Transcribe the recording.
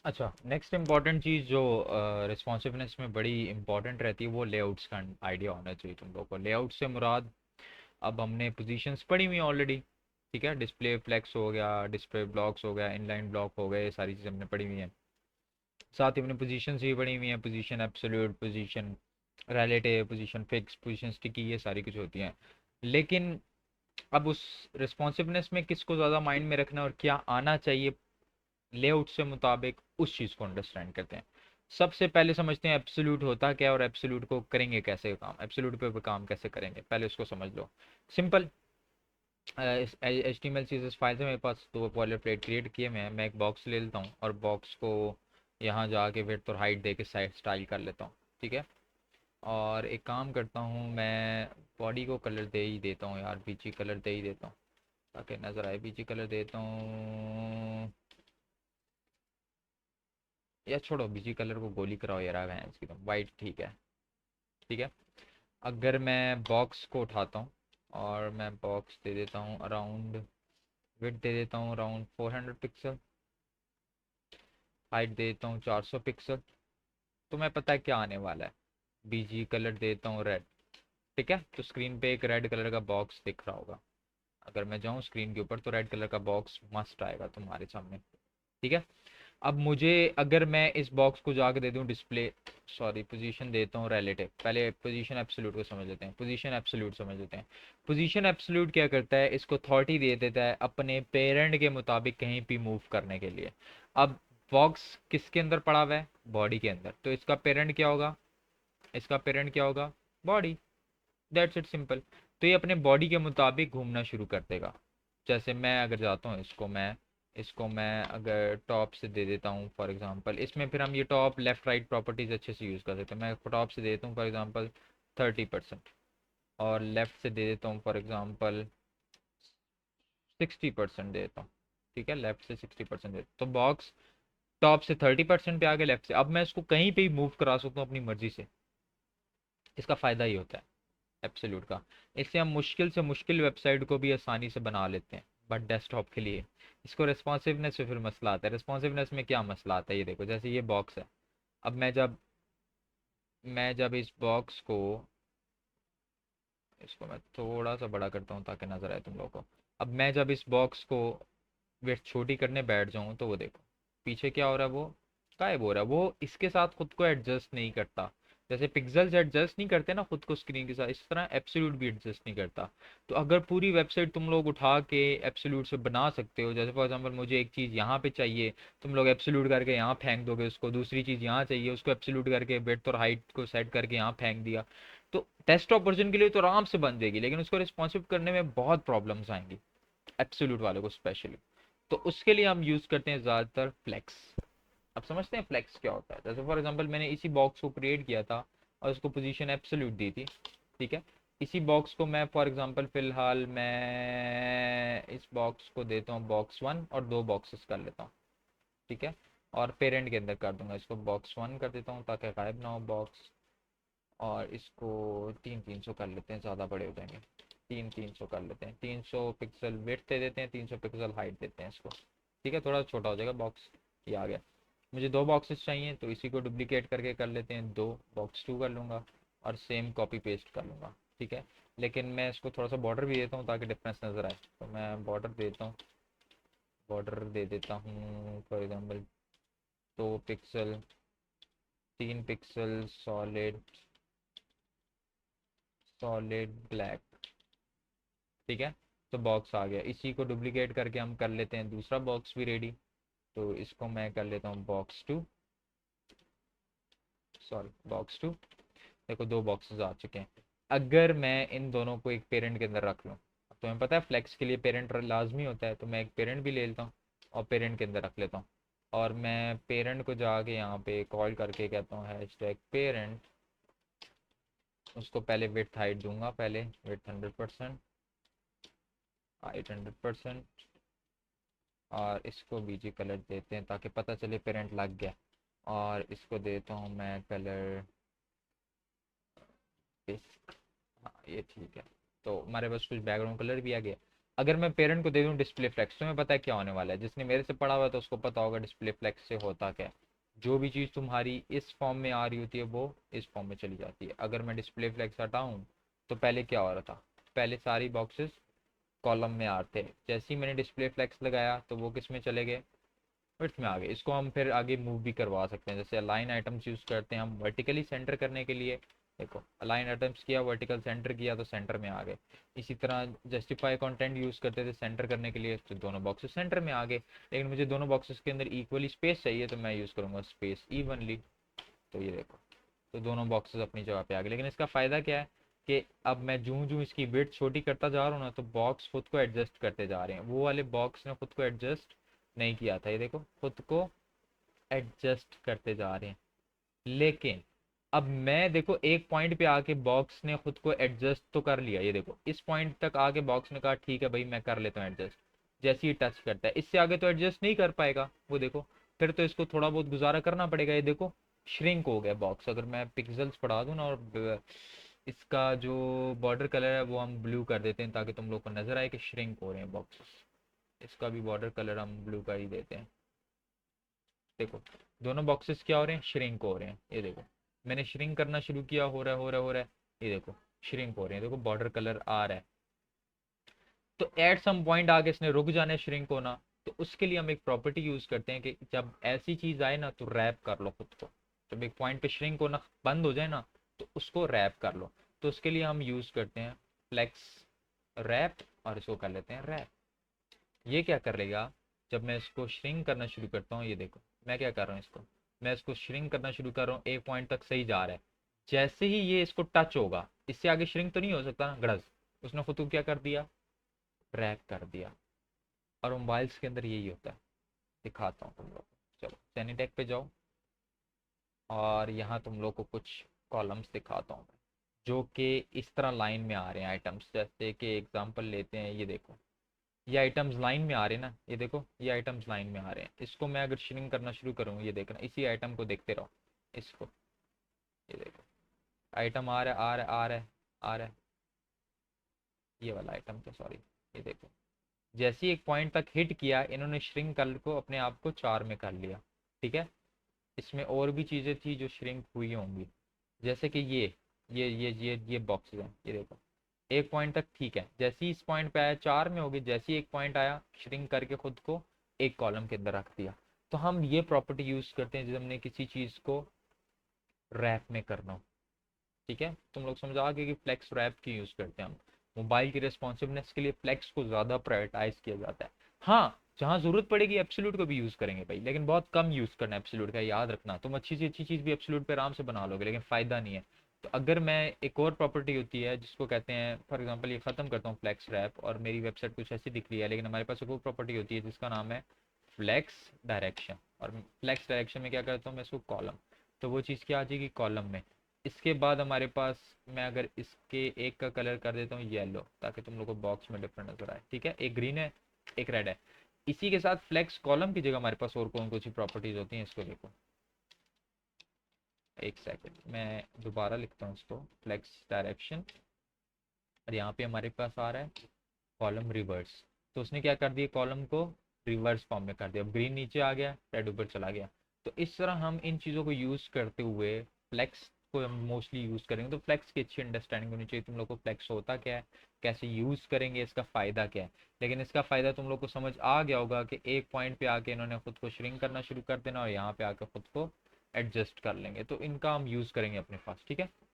अच्छा, next important चीज़ जो responsiveness में बड़ी इंपॉर्टेंट रहती है वो लेआउट्स का आइडिया होना चाहिए तुम लोगों को। लेआउट से मुराद, अब हमने पोजीशंस पढ़ी हुई ऑलरेडी, ठीक है। डिस्प्ले फ्लेक्स हो गया, डिस्प्ले ब्लॉक्स हो गया, इनलाइन ब्लॉक हो गए, ये सारी चीज़ें हमने पढ़ी हुई हैं। साथ ही हमने पोजीशंस भी पढ़ी हुई हैं, position absolute, position relative, position fix, position sticky, ये सारी कुछ होती हैं। लेकिन अब उस रिस्पॉन्सिवनेस में किसको ज़्यादा माइंड में रखना और क्या आना चाहिए लेआउट से मुताबिक, उस चीज़ को अंडरस्टैंड करते हैं। सबसे पहले समझते हैं एब्सोल्यूट होता क्या है और एब्सोल्यूट को करेंगे कैसे काम, एब्सोल्यूट पे काम कैसे करेंगे, पहले उसको समझ लो। Simple, H T M L C S S file से मेरे पास दो बॉयलर प्लेट क्रिएट किए मैं एक बॉक्स ले लेता हूँ और बॉक्स को यहाँ जाके विड्थ और हाइट दे के साइड स्टाइल कर लेता हूँ, ठीक है। और एक काम करता हूँ, मैं बॉडी को कलर दे ही देता हूँ यार, बीजी कलर दे ही देता हूँ ताकि नज़र आए। बीजी कलर देता हूँ, या छोड़ो, बीजी कलर को गोली कराओ यार, आ गए हैं इसकी तो वाइट, ठीक है। ठीक है, अगर मैं बॉक्स को उठाता हूँ और मैं बॉक्स दे देता हूँ अराउंड, विड्थ दे देता हूँ अराउंड 400 पिक्सल, हाइट दे देता हूँ 400 पिक्सल, तो मैं पता है क्या आने वाला है। बीजी कलर देता हूँ रेड, ठीक है। तो स्क्रीन पे एक रेड कलर का बॉक्स दिख रहा होगा, अगर मैं जाऊँ स्क्रीन के ऊपर तो रेड कलर का बॉक्स मस्ट आएगा तुम्हारे सामने, ठीक है। अब मुझे, अगर मैं इस बॉक्स को जाके दे दूं डिस्प्ले, सॉरी पोजीशन देता हूँ रिलेटिव, पहले पोजीशन एब्सोल्यूट को समझ लेते हैं, पोजीशन एब्सोल्यूट समझ लेते हैं। पोजीशन एब्सोल्यूट क्या करता है, इसको अथॉरिटी दे देता है अपने पेरेंट के मुताबिक कहीं भी मूव करने के लिए। अब बॉक्स किसके अंदर पड़ा हुआ है, बॉडी के अंदर, तो इसका पेरेंट क्या होगा, इसका पेरेंट क्या होगा, बॉडी। That's it, simple. तो ये अपने बॉडी के मुताबिक घूमना शुरू कर देगा। जैसे मैं अगर जाता हूँ, इसको मैं अगर टॉप से दे देता हूँ फॉर एग्जांपल, इसमें फिर हम ये टॉप लेफ्ट राइट प्रॉपर्टीज अच्छे से यूज़ कर सकते हैं। मैं टॉप से दे देता हूँ फॉर एग्जांपल 30%, और लेफ्ट से दे देता हूँ फॉर एग्जांपल 60% दे देता हूँ, ठीक है। लेफ्ट से 60% दे, तो बॉक्स टॉप से 30% पे आ गया, लेफ्ट से। अब मैं इसको कहीं पे भी मूव करा सकता हूँ अपनी मर्जी से, इसका फ़ायदा ही होता है एब्सोल्यूट का। इससे हम मुश्किल से मुश्किल वेबसाइट को भी आसानी से बना लेते हैं, बट डेस्कटॉप के लिए। इसको रिस्पॉन्सिवनेस से फिर मसला आता है। रिस्पॉन्सिवनेस में क्या मसला आता है, ये देखो, जैसे ये बॉक्स है। अब मैं जब इस बॉक्स को, इसको मैं थोड़ा सा बड़ा करता हूँ ताकि नज़र आए तुम लोगों को। अब मैं जब इस बॉक्स को वेट छोटी करने बैठ जाऊँ तो वो देखो पीछे क्या हो रहा है, वो गायब हो रहा है। वो इसके साथ खुद को एडजस्ट नहीं करता। जैसे पिक्सल्स एडजस्ट नहीं करते ना खुद को स्क्रीन के साथ, इस तरह एब्सोल्यूट भी एडजस्ट नहीं करता। तो अगर पूरी वेबसाइट तुम लोग उठा के एब्सोल्यूट से बना सकते हो, जैसे फॉर एग्जांपल मुझे एक चीज़ यहाँ पे चाहिए, तुम लोग एब्सोल्यूट करके यहाँ फेंक दोगे उसको, दूसरी चीज़ यहाँ चाहिए, उसको एब्सोल्यूट करके विड्थ और हाइट को सेट करके यहाँ फेंक दिया, तो डेस्कटॉप वर्जन के लिए तो आराम से बन जाएगी, लेकिन उसको रिस्पॉन्सिव करने में बहुत प्रॉब्लम्स आएंगी, एब्सोल्यूट वाले को स्पेशली। तो उसके लिए हम यूज़ करते हैं ज़्यादातर फ्लेक्स। अब समझते हैं फ्लेक्स क्या होता है। जैसे फॉर एग्जांपल मैंने इसी बॉक्स को क्रिएट किया था और उसको पोजीशन एब्सोल्यूट दी थी, ठीक है। इसी बॉक्स को मैं फॉर एग्जांपल फ़िलहाल मैं इस बॉक्स को देता हूँ बॉक्स 1 और दो बॉक्सेस कर लेता हूँ, ठीक है। और पेरेंट के अंदर कर दूंगा, इसको बॉक्स 1 कर देता हूँ ताकि गायब ना हो बॉक्स। और इसको 300 कर लेते हैं, ज़्यादा बड़े हो जाएंगे। 300 कर लेते हैं, 300 पिक्सल विड्थ दे देते हैं, 300 पिक्सल हाइट देते हैं इसको, ठीक है। थोड़ा छोटा हो जाएगा बॉक्स, ये आ गया। मुझे दो बॉक्सेस चाहिए तो इसी को डुप्लीकेट करके कर लेते हैं, दो बॉक्स 2 कर लूँगा और सेम कॉपी पेस्ट कर लूँगा, ठीक है। लेकिन मैं इसको थोड़ा सा बॉर्डर भी देता हूँ ताकि डिफरेंस नज़र आए, तो मैं बॉर्डर देता हूँ, बॉर्डर दे देता हूँ for example 2 pixel, 3 pixel, solid, solid black, ठीक है। तो बॉक्स आ गया, इसी को डुप्लीकेट करके हम कर लेते हैं दूसरा बॉक्स भी रेडी। तो इसको मैं कर लेता हूँ बॉक्स 2, सॉरी बॉक्स 2। देखो दो बॉक्सेस आ चुके हैं। अगर मैं इन दोनों को एक पेरेंट के अंदर रख लूँ, तो तुम्हें पता है फ्लेक्स के लिए पेरेंट लाजमी होता है, तो मैं एक पेरेंट भी ले लेता हूँ और पेरेंट के अंदर रख लेता हूँ। और मैं पेरेंट को जाके यहाँ पे कॉल करके कहता हूँ हैशटैग पेरेंट, उसको पहले विड्थ हाइट दूंगा, पहले विड्थ 100%, हाइट 100%, और इसको बीजी कलर देते हैं ताकि पता चले पेरेंट लग गया। और इसको देता हूँ मैं कलर पिस्क, हाँ ये ठीक है। तो हमारे पास कुछ बैकग्राउंड कलर भी आ गया। अगर मैं पेरेंट को दे दूं डिस्प्ले फ्लेक्स, तुम्हें पता है क्या होने वाला है, जिसने मेरे से पढ़ा हुआ है तो उसको पता होगा डिस्प्ले फ्लेक्स से होता क्या है। जो भी चीज़ तुम्हारी इस फॉर्म में आ रही होती है वो इस फॉर्म में चली जाती है। अगर मैं डिस्प्ले फ्लेक्स हटाऊं तो पहले क्या हो रहा था, पहले सारी बॉक्सेस कॉलम में आ रहे थे, जैसे ही मैंने डिस्प्ले फ्लेक्स लगाया तो वो किस में चले गए, विड्थ में आ गए। इसको हम फिर आगे मूव भी करवा सकते हैं, जैसे अलाइन आइटम्स यूज़ करते हैं हम वर्टिकली सेंटर करने के लिए। देखो अलाइन आइटम्स किया, वर्टिकल सेंटर किया तो सेंटर में आ गए। इसी तरह जस्टिफाई कंटेंट यूज़ करते थे सेंटर करने के लिए, तो दोनों बॉक्सेस सेंटर में आ गए। लेकिन मुझे दोनों बॉक्सेस के अंदर इक्वली स्पेस चाहिए तो मैं यूज़ करूँगा स्पेस इवनली। तो ये देखो, तो दोनों बॉक्सेस अपनी जगह पे आ गए। लेकिन इसका फ़ायदा क्या है कि अब मैं जूं जूं इसकी विड्थ छोटी करता जा रहा हूँ ना, तो बॉक्स खुद को एडजस्ट करते जा रहे हैं। वो वाले बॉक्स ने खुद को एडजस्ट नहीं किया था, ये देखो खुद को एडजस्ट करते जा रहे हैं। लेकिन अब मैं देखो एक पॉइंट पे आके बॉक्स ने खुद को एडजस्ट तो कर लिया, ये देखो इस पॉइंट तक आके बॉक्स ने कहा ठीक है भाई मैं कर लेता हूँ एडजस्ट। जैसे ही टच करता है इससे आगे तो एडजस्ट नहीं कर पाएगा वो, देखो फिर तो इसको थोड़ा बहुत गुजारा करना पड़ेगा। ये देखो श्रिंक हो गया बॉक्स। अगर मैं पिक्सल्स बढ़ा दूँ ना और इसका जो बॉर्डर कलर है वो हम ब्लू कर देते हैं ताकि तुम लोग को नजर आए कि श्रिंक हो रहे हैं बॉक्सेस। इसका भी बॉर्डर कलर हम ब्लू का ही देते हैं। देखो दोनों बॉक्सेस क्या हो रहे हैं, श्रिंक हो रहे हैं। ये देखो मैंने श्रिंक करना शुरू किया, हो रहा है हो रहा है हो रहा है। ये देखो श्रिंक हो रहे हैं, देखो बॉर्डर कलर आ रहा है। तो एट सम पॉइंट आगे इसने रुक जाना है श्रिंक होना। तो उसके लिए हम एक प्रॉपर्टी यूज करते हैं कि जब ऐसी चीज आए ना तो रैप कर लो खुद को। जब एक पॉइंट पे श्रिंक होना बंद हो जाए ना तो उसको रैप कर लो। तो उसके लिए हम यूज करते हैं फ्लेक्स रैप, और इसको कर लेते हैं रैप। ये क्या कर लेगा, जब मैं इसको श्रिंक करना शुरू करता हूँ, ये देखो मैं क्या कर रहा हूँ इसको, मैं इसको श्रिंक करना शुरू कर रहा हूँ, एक पॉइंट तक सही जा रहा है। जैसे ही ये इसको टच होगा, इससे आगे श्रिंक तो नहीं हो सकता ना, गड़ज उसने खुद को क्या कर दिया, रैप कर दिया। और मोबाइल्स के अंदर यही होता है, दिखाता हूँ तुम लोग को। चलो सैनिटेक पे जाओ और यहाँ तुम लोग को कुछ कॉलम्स दिखाता हूँ जो कि इस तरह लाइन में आ रहे हैं आइटम्स। जैसे कि एग्जांपल लेते हैं, ये देखो ये आइटम्स लाइन में आ रहे हैं ना, ये देखो ये आइटम्स लाइन में आ रहे हैं। इसको मैं अगर श्रिंक करना शुरू करूँ, ये देखना इसी आइटम को देखते रहो इसको, ये देखो आइटम आ रहा है आ रहा है आ रहा है आ रहा है, ये वाला आइटम था सॉरी। ये देखो जैसे ही एक पॉइंट तक हिट किया इन्होंने श्रिंक कर को अपने आप को 4 में कर लिया। ठीक है, इसमें और भी चीज़ें थी जो श्रिंक हुई होंगी, जैसे कि ये बॉक्सेस हैं। ये देखो एक पॉइंट तक ठीक है, जैसे ही इस पॉइंट पे आया 4 में होगी, जैसे ही एक पॉइंट आया श्रिंक करके खुद को एक कॉलम के अंदर रख दिया। तो हम ये प्रॉपर्टी यूज करते हैं जब हमने किसी चीज़ को रैप में करना हो। ठीक है, तुम लोग समझ आ गए कि फ्लेक्स रैप की यूज करते हैं हम। मोबाइल की रिस्पॉन्सिवनेस के लिए फ्लेक्स को ज़्यादा प्रायोरिटाइज किया जाता है। हाँ जहाँ जरूरत पड़ेगी एब्सोल्यूट को भी यूज करेंगे भाई, लेकिन बहुत कम यूज करना है एब्सोल्यूट का, याद रखना। तुम अच्छी से अच्छी चीज़ भी एब्सोल्यूट पे आराम से बना लोगे लेकिन फ़ायदा नहीं है। तो अगर मैं एक और प्रॉपर्टी होती है जिसको कहते हैं, फॉर एग्जांपल ये ख़त्म करता हूँ फ्लेक्स रैप, और मेरी वेबसाइट कुछ ऐसी दिख रही है, लेकिन हमारे पास एक और प्रॉपर्टी होती है जिसका नाम है फ्लेक्स डायरेक्शन। और फ्लेक्स डायरेक्शन में क्या करता हूँ मैं, इसको कॉलम, तो वो चीज़ क्या आ जाएगी कॉलम में। इसके बाद हमारे पास, मैं अगर इसके एक का कलर कर देता हूँ येलो ताकि तुम लोग को बॉक्स में डिफरेंट नजर आए। ठीक है, एक ग्रीन है एक रेड है। इसी के साथ फ्लेक्स कॉलम की जगह हमारे पास और कौन कौन सी प्रॉपर्टीज होती हैं इसको देखो, एक सेकंड मैं दोबारा लिखता हूँ इसको, फ्लेक्स डायरेक्शन। और यहाँ पे हमारे पास आ रहा है कॉलम रिवर्स। तो उसने क्या कर दिया, कॉलम को रिवर्स फॉर्म में कर दिया। ग्रीन नीचे आ गया, रेड ऊपर चला गया। तो इस तरह हम इन चीज़ों को यूज़ करते हुए फ्लेक्स को हम मोस्टली यूज़ करेंगे। तो फ्लेक्स की अच्छी अंडरस्टैंडिंग होनी चाहिए तुम लोग को, फ्लेक्स होता क्या है, कैसे यूज़ करेंगे, इसका फ़ायदा क्या है। लेकिन इसका फ़ायदा तुम लोग को समझ आ गया होगा कि एक पॉइंट पे आके इन्होंने खुद को श्रिंक करना शुरू कर देना और यहाँ पे आके खुद को एडजस्ट कर लेंगे। तो इनका हम यूज़ करेंगे अपने पास। ठीक है।